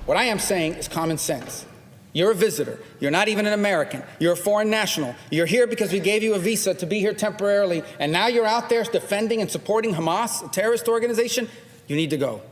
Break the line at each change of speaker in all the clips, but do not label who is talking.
What I am saying is common sense. You're a visitor. You're not even an American. You're a foreign national. You're here because we gave you a visa to be here temporarily, and now you're out there defending and supporting Hamas, a terrorist organization. You need to go.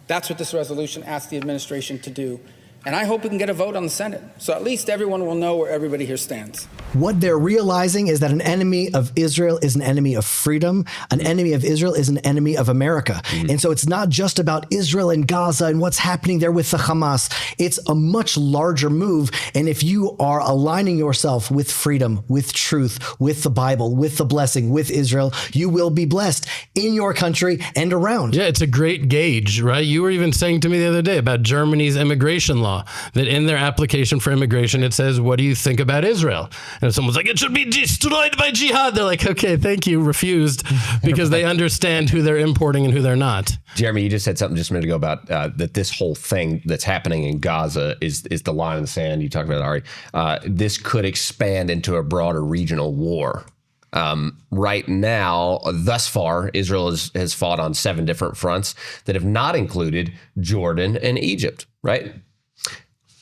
That's what this resolution asks the administration to do. And I hope we can get a vote on the Senate, so at least everyone will know where everybody here stands.
What they're realizing is that an enemy of Israel is an enemy of freedom. An enemy of Israel is an enemy of America. And so it's not just about Israel and Gaza and what's happening there with the Hamas. It's a much larger move. And if you are aligning yourself with freedom, with truth, with the Bible, with the blessing, with Israel, you will be blessed in your country and around.
Yeah, it's a great gauge, right? You were even saying to me the other day about Germany's immigration law, that in their application for immigration, it says, what do you think about Israel? And if someone's like, it should be destroyed by jihad, they're like, okay, thank you, refused, because they understand who they're importing and who they're not.
Jeremy, you just said something just a minute ago about that this whole thing that's happening in Gaza is the line in the sand. You talked about it, Ari. This could expand into a broader regional war. Right now, thus far, Israel has fought on 7 different fronts that have not included Jordan and Egypt, right?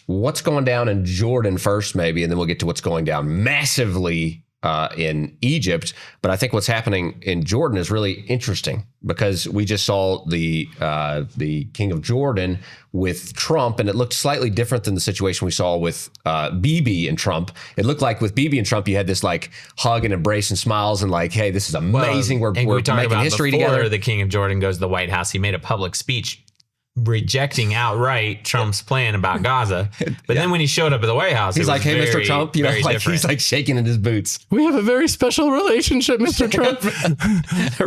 What's going down in Jordan first, maybe, and then we'll get to what's going down massively in Egypt. But I think what's happening in Jordan is really interesting because we just saw the King of Jordan with Trump, and it looked slightly different than the situation we saw with Bibi and Trump. It looked like with Bibi and Trump, you had this like hug and embrace and smiles and like, hey, this is amazing. We're making history together.
The King of Jordan goes to the White House. He made a public speech rejecting outright Trump's plan about Gaza. But then when he showed up at the White House,
he's like, hey, Mr. Trump, like different. He's like shaking in his boots.
We have a very special relationship, Mr. Trump.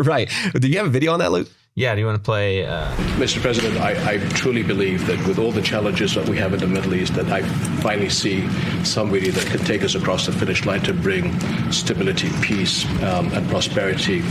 Right. Do you have a video on that, Luke?
Yeah, do you want to play?
Mr. President, I truly believe that with all the challenges that we have in the Middle East, that I finally see somebody that can take us across the finish line to bring stability, peace, and prosperity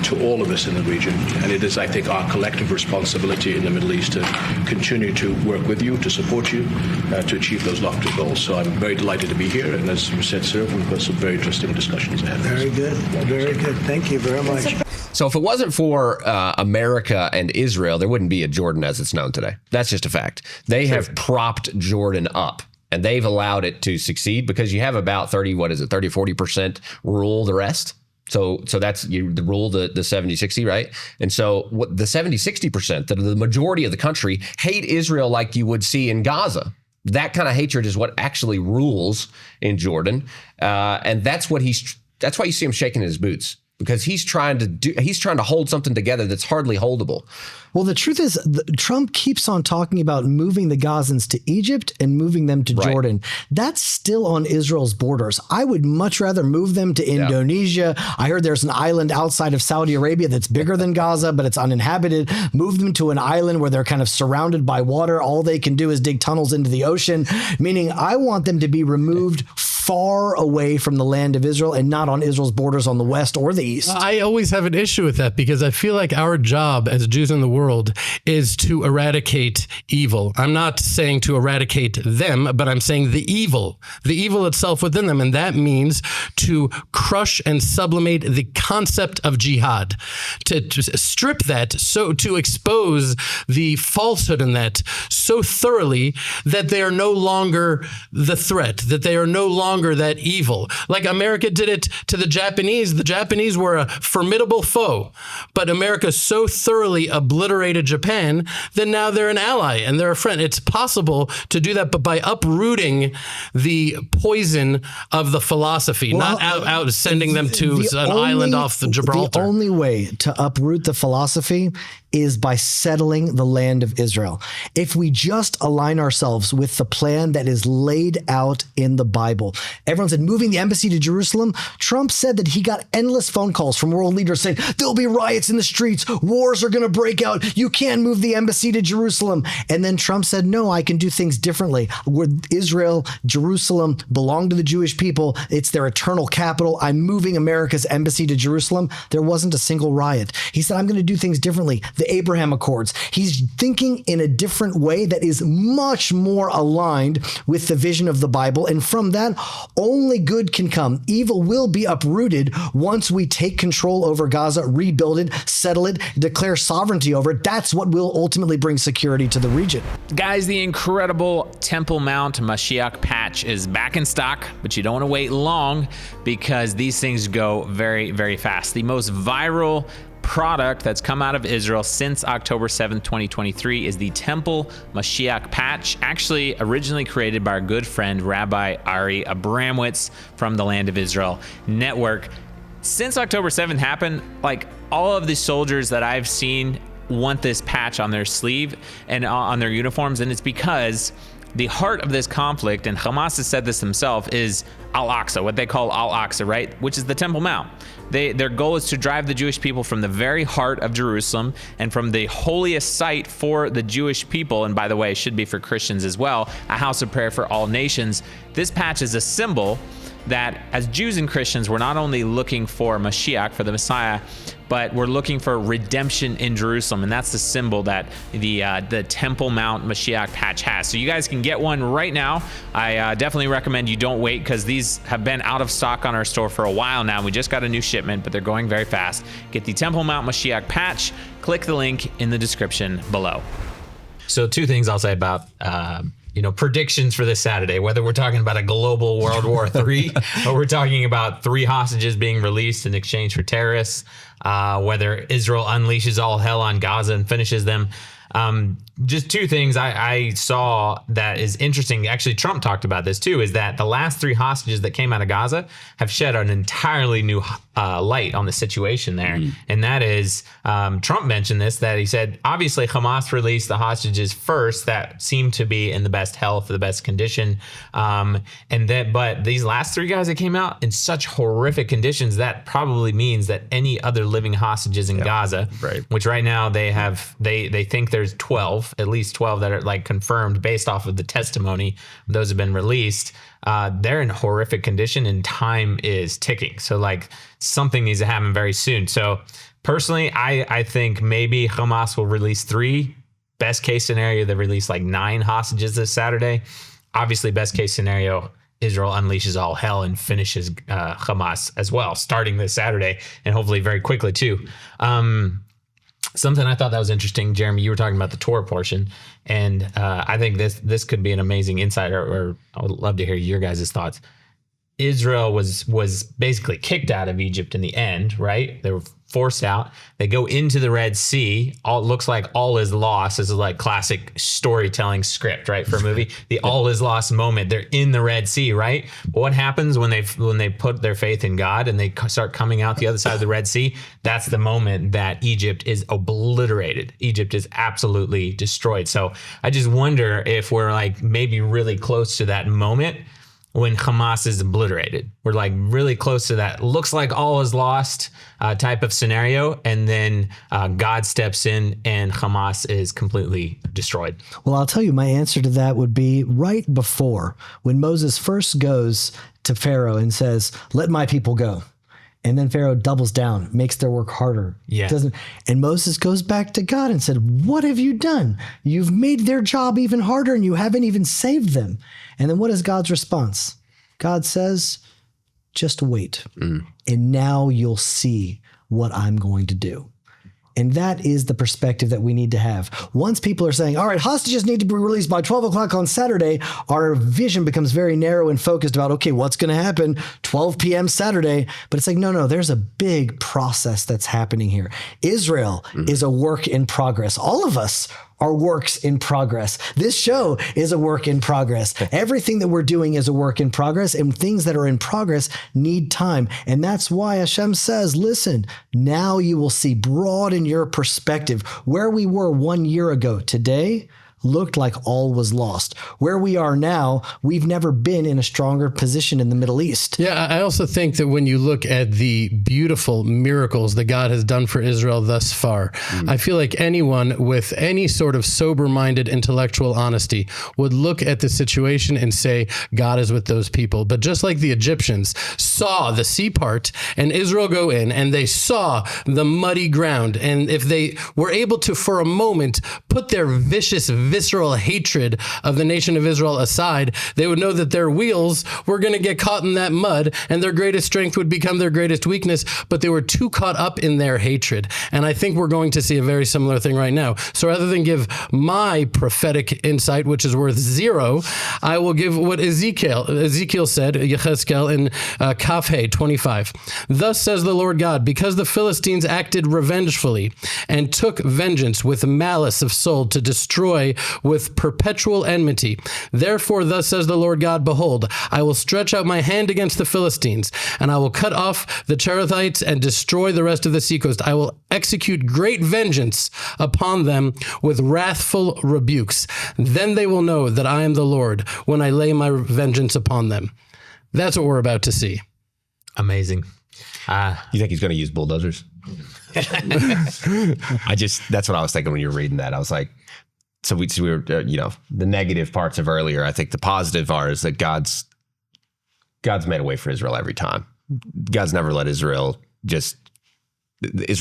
to all of us in the region. And it is, I think, our collective responsibility in the Middle East to continue to work with you, to support you, to achieve those lofty goals. So I'm very delighted to be here. And as you said, sir, we've got some very interesting discussions ahead.
Very good. Very good. Thank you very much.
So if it wasn't for America and Israel, there wouldn't be a Jordan as it's known today. That's just a fact. They have propped Jordan up, and they've allowed it to succeed because you have about 40% rule the rest. So that's the rule, the 70-60, right? And so what the 70-60%, the majority of the country hate Israel like you would see in Gaza. That kind of hatred is what actually rules in Jordan. And that's why you see him shaking his boots. Because he's trying to hold something together that's hardly holdable.
Well, the truth is, Trump keeps on talking about moving the Gazans to Egypt and moving them to Jordan. That's still on Israel's borders. I would much rather move them to Indonesia. I heard there's an island outside of Saudi Arabia that's bigger than Gaza, but it's uninhabited. Move them to an island where they're kind of surrounded by water. All they can do is dig tunnels into the ocean, meaning I want them to be removed far away from the land of Israel and not on Israel's borders on the west or the east.
I always have an issue with that because I feel like our job as Jews in the world is to eradicate evil. I'm not saying to eradicate them, but I'm saying the evil itself within them. And that means to crush and sublimate the concept of jihad, to strip that, so to expose the falsehood in that so thoroughly that they are no longer the threat, that they are no longer that evil. Like America did it to the Japanese. The Japanese were a formidable foe, but America so thoroughly obliterated Japan that now they're an ally and they're a friend. It's possible to do that, but by uprooting the poison of the philosophy, not out sending them to an island off the Gibraltar.
The only way to uproot the philosophy is by settling the land of Israel. If we just align ourselves with the plan that is laid out in the Bible. Everyone said moving the embassy to Jerusalem. Trump said that he got endless phone calls from world leaders saying there'll be riots in the streets, wars are going to break out, you can't move the embassy to Jerusalem. And then Trump said, no, I can do things differently. Where Israel, Jerusalem belong to the Jewish people, it's their eternal capital. I'm moving America's embassy to Jerusalem. There wasn't a single riot. He said, I'm going to do things differently. The Abraham Accords. He's thinking in a different way that is much more aligned with the vision of the Bible. And from that, Only good can come. Evil will be uprooted once we take control over Gaza, rebuild it, settle it, declare sovereignty over it. That's what will ultimately bring security to the region.
Guys, the incredible Temple Mount Mashiach patch is back in stock, but you don't want to wait long because these things go very, very fast. The most viral product that's come out of Israel since October 7th, 2023 is the Temple Mashiach patch, actually originally created by our good friend Rabbi Ari Abramowitz from the Land of Israel Network. Since October 7th happened, like all of the soldiers that I've seen want this patch on their sleeve and on their uniforms, and it's because the heart of this conflict, and Hamas has said this themselves, is Al-Aqsa, what they call Al-Aqsa, right? Which is the Temple Mount. Their goal is to drive the Jewish people from the very heart of Jerusalem and from the holiest site for the Jewish people, and by the way, it should be for Christians as well, a house of prayer for all nations. This patch is a symbol that as Jews and Christians, we're not only looking for Mashiach, for the Messiah, but we're looking for redemption in Jerusalem, and that's the symbol that the Temple Mount Mashiach patch has. So you guys can get one right now. I definitely recommend you don't wait because these have been out of stock on our store for a while now. We just got a new shipment, but they're going very fast. Get the Temple Mount Mashiach patch. Click the link in the description below. So two things I'll say about predictions for this Saturday, whether we're talking about a global World War III or we're talking about 3 hostages being released in exchange for terrorists, whether Israel unleashes all hell on Gaza and finishes them. Just two things I saw that is interesting. Actually, Trump talked about this too, is that the last 3 hostages that came out of Gaza have shed an entirely new light on the situation there. And that is, Trump mentioned this, that he said, obviously Hamas released the hostages first that seemed to be in the best health, the best condition. But these last 3 guys that came out in such horrific conditions, that probably means that any other living hostages in Gaza, which right now they think there's 12, at least 12 that are like confirmed based off of the testimony. Those have been released. They're in horrific condition and time is ticking. So like something needs to happen very soon. So personally, I think maybe Hamas will release 3. Best case scenario, they release like 9 hostages this Saturday. Obviously, best case scenario, Israel unleashes all hell and finishes Hamas as well, starting this Saturday and hopefully very quickly too. Something I thought that was interesting, Jeremy, you were talking about the Torah portion, and I think this could be an amazing insight, or I would love to hear your guys' thoughts. Israel was basically kicked out of Egypt in the end, right? They were forced out. They go into the Red Sea. It looks like all is lost. This is like classic storytelling script, right, for a movie. The all is lost moment. They're in the Red Sea, right? But what happens when they put their faith in God and they start coming out the other side of the Red Sea? That's the moment that Egypt is obliterated. Egypt is absolutely destroyed. So I just wonder if we're like maybe really close to that moment when Hamas is obliterated. We're like really close to that. Looks like all is lost type of scenario. And then God steps in and Hamas is completely destroyed.
Well, I'll tell you, my answer to that would be right before when Moses first goes to Pharaoh and says, let my people go. And then Pharaoh doubles down, makes their work harder.
Yeah.
And Moses goes back to God and said, what have you done? You've made their job even harder and you haven't even saved them. And then what is God's response? God says, just wait. And now you'll see what I'm going to do. And that is the perspective that we need to have. Once people are saying, all right, hostages need to be released by 12 o'clock on Saturday, our vision becomes very narrow and focused about, okay, what's going to happen 12 p.m. Saturday? But it's like, no, there's a big process that's happening here. Israel is a work in progress. All of us are works in progress. This show is a work in progress. Everything that we're doing is a work in progress, and things that are in progress need time. And that's why Hashem says, listen, now you will see broad in your perspective. Where we were 1 year ago today looked like all was lost. Where we are now, we've never been in a stronger position in the Middle East.
Yeah, I also think that when you look at the beautiful miracles that God has done for Israel thus far, I feel like anyone with any sort of sober-minded intellectual honesty would look at the situation and say, God is with those people. But just like the Egyptians saw the sea part and Israel go in, and they saw the muddy ground, and if they were able to, for a moment, put their vicious visceral hatred of the nation of Israel aside, they would know that their wheels were going to get caught in that mud and their greatest strength would become their greatest weakness, but they were too caught up in their hatred. And I think we're going to see a very similar thing right now. So rather than give my prophetic insight, which is worth 0, I will give what Ezekiel said, Yechezkel, in Kaf He 25. Thus says the Lord God, because the Philistines acted revengefully and took vengeance with malice of soul to destroy with perpetual enmity. Therefore, thus says the Lord God, behold, I will stretch out my hand against the Philistines, and I will cut off the Cherethites and destroy the rest of the seacoast. I will execute great vengeance upon them with wrathful rebukes. Then they will know that I am the Lord when I lay my vengeance upon them. That's what we're about to see.
Amazing.
You think he's going to use bulldozers? That's what I was thinking when you were reading that. I was like, so we were, the negative parts of earlier. I think the positive are is that God's made a way for Israel every time. God's never let Israel's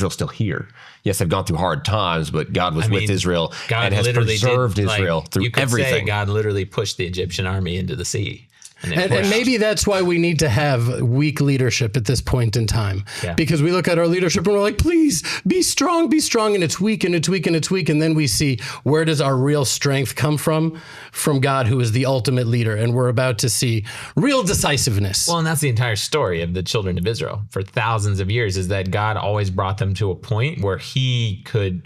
still here. Yes, they've gone through hard times, but God was with Israel and has preserved Israel through everything.
God literally pushed the Egyptian army into the sea.
And maybe that's why we need to have weak leadership at this point in time. Yeah. Because we look at our leadership and we're like, please be strong, and it's weak and it's weak and it's weak. And then we see, where does our real strength come from? From God, who is the ultimate leader. And we're about to see real decisiveness.
Well, and that's the entire story of the children of Israel for thousands of years, is that God always brought them to a point where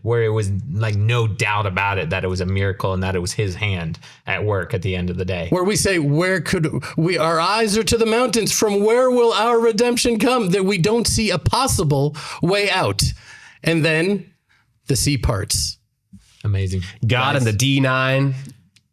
where it was like no doubt about it, that it was a miracle and that it was his hand at work at the end of the day.
Where we say, our eyes are to the mountains. From where will our redemption come? That we don't see a possible way out. And then the sea parts.
Amazing.
God and the D9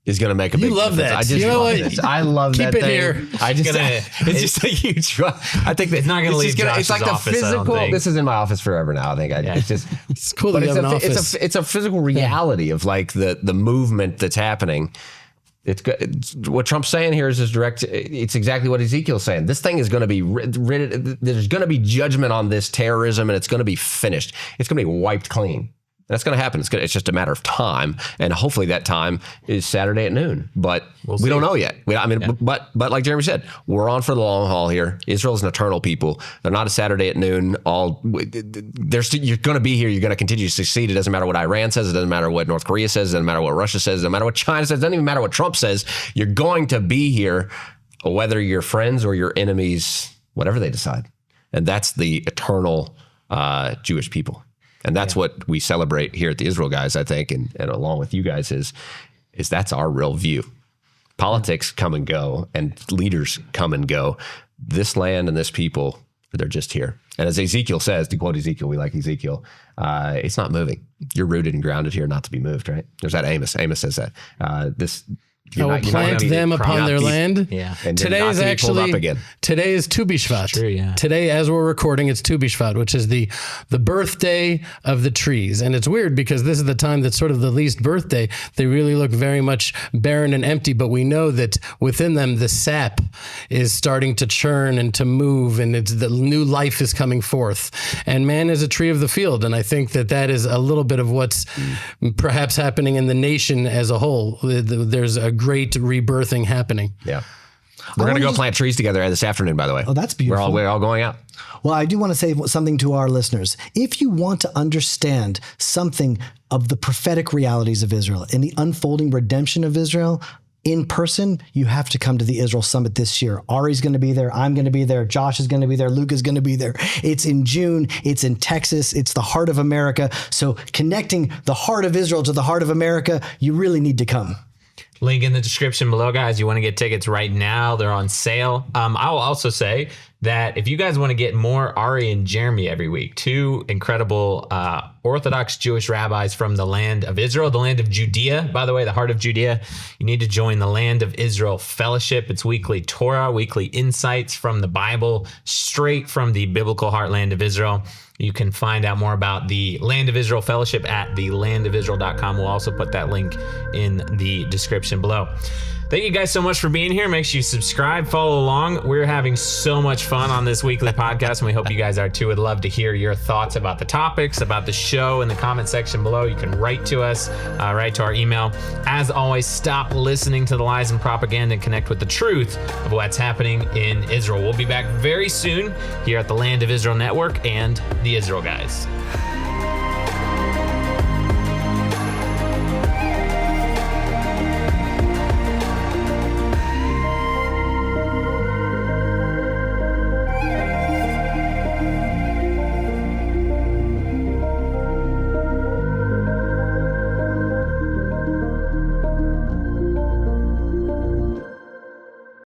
is going to make a big
love
difference.
that.
I just love this. I love
Keep
that
it
thing.
here.
It's just a huge. I think
it's not going to leave Josh's
it's like the
office,
physical. This is in my office forever now. I think it's just.
It's cool that you have an office.
It's a physical reality of like the movement that's happening. It's what Trump's saying here is direct. It's exactly what Ezekiel's saying. This thing is going to be there's going to be judgment on this terrorism, and it's going to be finished. It's going to be wiped clean. That's going to happen. It's just a matter of time, and hopefully that time is Saturday at noon. But we don't know yet. But like Jeremy said, we're on for the long haul here. Israel's an eternal people. They're not a Saturday at noon. You're going to be here. You're going to continue to succeed. It doesn't matter what Iran says. It doesn't matter what North Korea says. It doesn't matter what Russia says. It doesn't matter what China says. It doesn't even matter what Trump says. You're going to be here, whether you're friends or your enemies, whatever they decide. And that's the eternal Jewish people. And that's what we celebrate here at the Israel Guys, I think, and along with you guys is that's our real view. Politics come and go, and leaders come and go. This land and this people, they're just here. And as Ezekiel says, to quote Ezekiel, we like Ezekiel, it's not moving. You're rooted and grounded here, not to be moved, right? There's that Amos. Amos says that.
I will plant them upon their land.
Yeah.
And
today is actually today is Tu B'Shvat.
True, yeah.
Today, as we're recording, it's Tu B'Shvat, which is the birthday of the trees. And it's weird because this is the time that's sort of the least birthday. They really look very much barren and empty, but we know that within them the sap is starting to churn and to move, and the new life is coming forth. And man is a tree of the field, and I think that is a little bit of what's perhaps happening in the nation as a whole. There's a great rebirthing happening.
Yeah. We're going to go plant trees together this afternoon, by the way.
Oh, that's beautiful.
We're all going out.
Well, I do want to say something to our listeners. If you want to understand something of the prophetic realities of Israel and the unfolding redemption of Israel in person, you have to come to the Israel Summit this year. Ari's going to be there. I'm going to be there. Josh is going to be there. Luke is going to be there. It's in June. It's in Texas. It's the heart of America. So connecting the heart of Israel to the heart of America, you really need to come.
Link in the description below, guys. You want to get tickets right now. They're on sale. I will also say that if you guys want to get more Ari and Jeremy every week, two incredible Orthodox Jewish rabbis from the land of Israel, the land of Judea, by the way, the heart of Judea, you need to join the Land of Israel Fellowship. It's weekly Torah, weekly insights from the Bible, straight from the biblical heartland of Israel. You can find out more about the Land of Israel Fellowship at thelandofisrael.com. We'll also put that link in the description below. Thank you guys so much for being here. Make sure you subscribe, follow along. We're having so much fun on this weekly podcast, and we hope you guys are too. Would love to hear your thoughts about the topics, about the show in the comment section below. You can write to us, write to our email. As always, stop listening to the lies and propaganda and connect with the truth of what's happening in Israel. We'll be back very soon here at the Land of Israel Network and the Israel Guys.